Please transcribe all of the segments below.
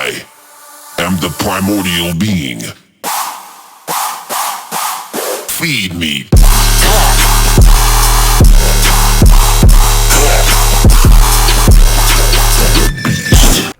I am the primordial being. Feed me.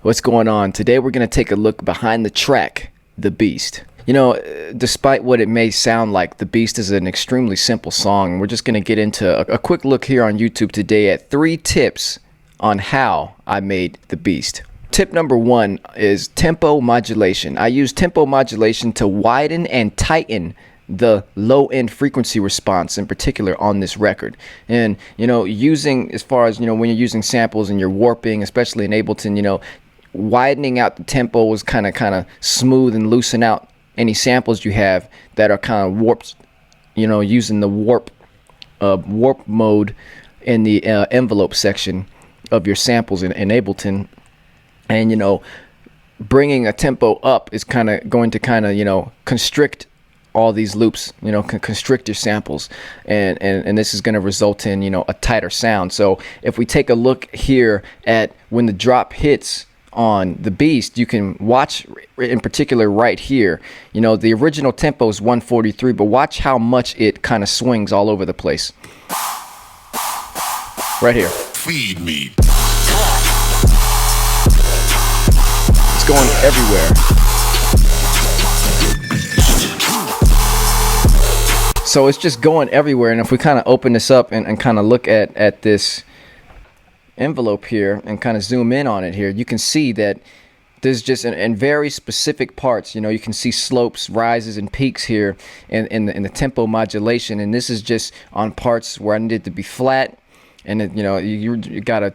What's going on? Today we're going to take a look behind the track, The Beast. You know, despite what it may sound like, The Beast is an extremely simple song. We're just going to get into a quick look here on YouTube today at 3 tips on how I made The Beast. Tip number 1 is tempo modulation. I use tempo modulation to widen and tighten the low end frequency response, in particular on this record. And you know, using, as far as, you know, when you're using samples and you're warping, especially in Ableton, you know, widening out the tempo was kind of smooth and loosen out any samples you have that are kind of warped, you know, using the warp mode in the envelope section of your samples in Ableton. And you know, bringing a tempo up is going to you know, constrict all these loops, you know, constrict your samples, and this is going to result in, you know, a tighter sound. So if we take a look here at when the drop hits on The Beast, you can watch in particular right here. You know, the original tempo is 143, but watch how much it kind of swings all over the place. Right here. Feed me. It's going everywhere. So it's just going everywhere. And if we kind of open this up and kind of look at this envelope here and kind of zoom in on it here, you can see that there's just in very specific parts, you know, you can see slopes, rises, and peaks here in the tempo modulation. And this is just on parts where I needed to be flat. And you know, you got a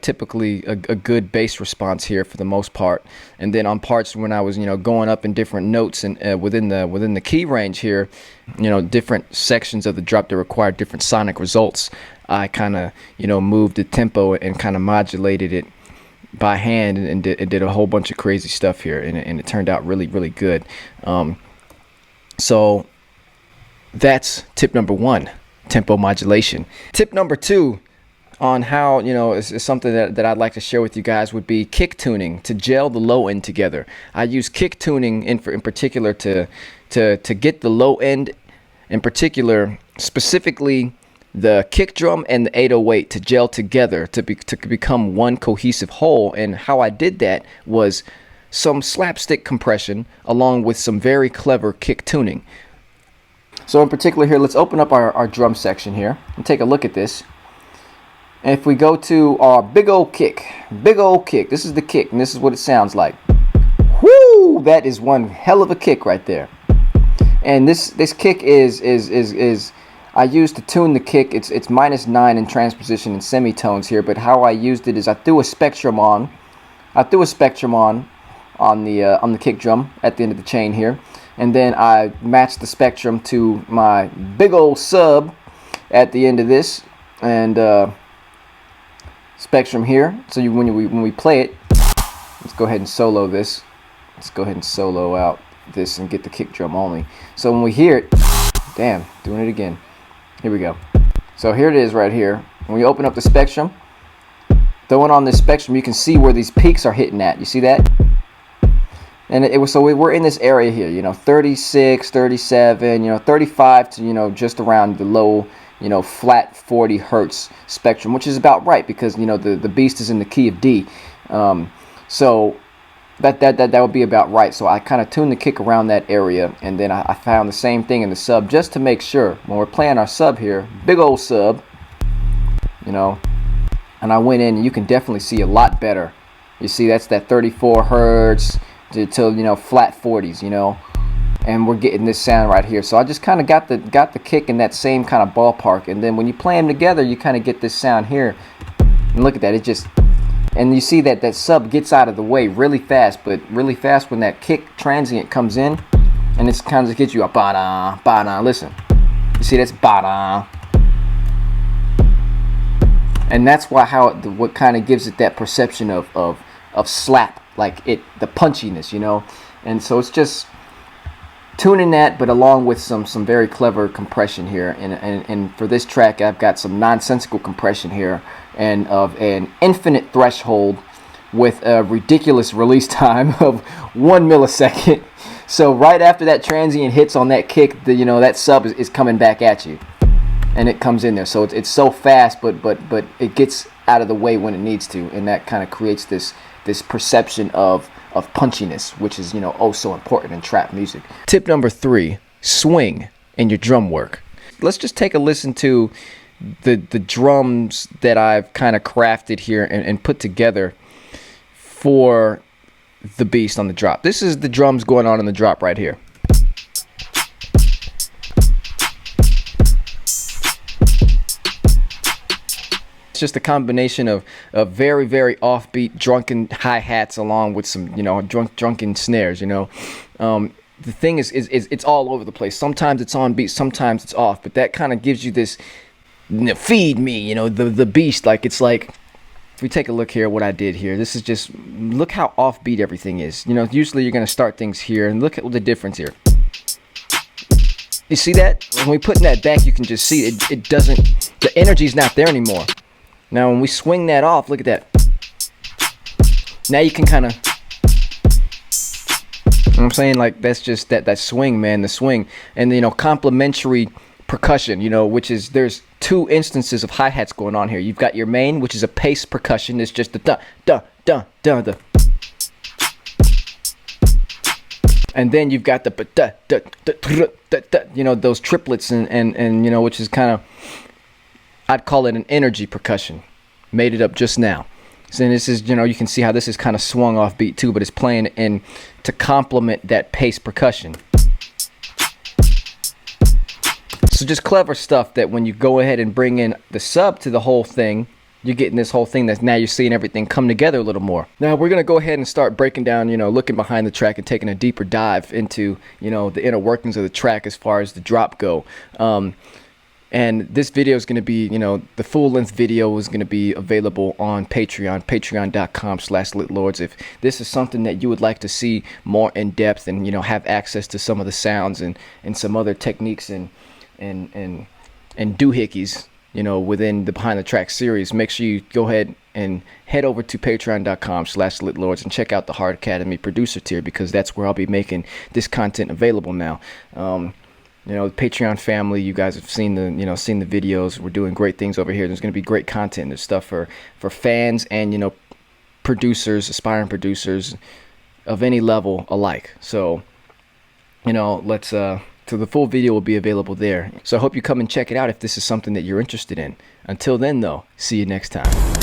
good bass response here for the most part. And then on parts when I was, you know, going up in different notes and within the key range here, you know, different sections of the drop that required different sonic results, I kind of, you know, moved the tempo and kind of modulated it by hand and did a whole bunch of crazy stuff here, and it turned out really, really good. So that's tip number 1, tempo modulation. Tip number 2 on how, you know, is something that I'd like to share with you guys would be kick tuning to gel the low end together. I use kick tuning in particular to get the low end, in particular, specifically the kick drum and the 808 to gel together to become one cohesive whole. And how I did that was some slapstick compression along with some very clever kick tuning. So in particular here, let's open up our drum section here and take a look at this. And if we go to our big old kick, this is the kick, and this is what it sounds like. Whoo! That is one hell of a kick right there. And this kick is I used to tune the kick. It's -9 in transposition and semitones here, but how I used it is I threw a spectrum on. on the kick drum at the end of the chain here, and then I matched the spectrum to my big old sub at the end of this, and spectrum here. So when we play it, let's go ahead and solo this. Let's go ahead and solo out this and get the kick drum only. So when we hear it, damn, doing it again. Here we go. So here it is right here. When we open up the spectrum, throwing on this spectrum, you can see where these peaks are hitting at. You see that? And we're in this area here, you know, 36, 37, you know, 35 to, you know, just around the low, you know, flat 40 hertz spectrum, which is about right because, you know, the Beast is in the key of D. So that would be about right. So I kind of tuned the kick around that area, and then I found the same thing in the sub just to make sure when we're playing our sub here, big old sub, you know, and I went in and you can definitely see a lot better. You see that's that 34 hertz to you know, flat 40s, you know, and we're getting this sound right here. So I just kind of got the kick in that same kind of ballpark, and then when you play them together, you kind of get this sound here. And look at that, it just, and you see that sub gets out of the way really fast, but really fast when that kick transient comes in, and it's kind of gets you a ba-da, ba-da. Listen, you see that's ba-da, and that's why what kind of gives it that perception of slap, like the punchiness, you know. And so it's just tuning that, but along with some very clever compression here. And for this track, I've got some nonsensical compression here, and of an infinite threshold with a ridiculous release time of 1 millisecond. So right after that transient hits on that kick, that sub is coming back at you, and it comes in there. So it's so fast, but it gets out of the way when it needs to, and that kind of creates this perception of punchiness, which is oh so important in trap music. Tip number 3: swing in your drum work. Let's just take a listen to the drums that I've kind of crafted here and put together for the beast on the drop. This is the drums going on in the drop right here. It's just a combination of very, very offbeat drunken hi-hats along with some drunken snares. The thing is it's all over the place. Sometimes it's on beat, sometimes it's off, but that kind of gives you this feed me, the beast. It's like, if we take a look here at what I did here, this is just, look how offbeat everything is. Usually you're going to start things here, and look at the difference here. You see that? When we put that back, you can just see it doesn't, the energy's not there anymore. Now when we swing that off, look at that. Now you can kind of, I'm saying, like, that's just that swing, man, the swing. And complementary percussion, which is, there's 2 instances of hi-hats going on here. You've got your main, which is a pace percussion. It's just the da da da da da. And then you've got the da da da da da, those triplets and which is kind of, I'd call it an energy percussion. Made it up just now. So this is, you can see how this is kind of swung off beat too, but it's playing in to complement that pace percussion. So just clever stuff that when you go ahead and bring in the sub to the whole thing, you're getting this whole thing that now you're seeing everything come together a little more. Now we're going to go ahead and start breaking down, looking behind the track and taking a deeper dive into, the inner workings of the track as far as the drop go. And this video is going to be, the full-length video is going to be available on Patreon, patreon.com/litlords. If this is something that you would like to see more in depth and, have access to some of the sounds and some other techniques and doohickeys, within the Behind the Track series, make sure you go ahead and head over to patreon.com/litlords and check out the Hard Academy producer tier, because that's where I'll be making this content available now. The Patreon family, you guys have seen the seen the videos. We're doing great things over here. There's going to be great content. There's stuff for fans and producers, aspiring producers of any level alike. So let's so the full video will be available there. So I hope you come and check it out if this is something that you're interested in. Until then though, see you next time.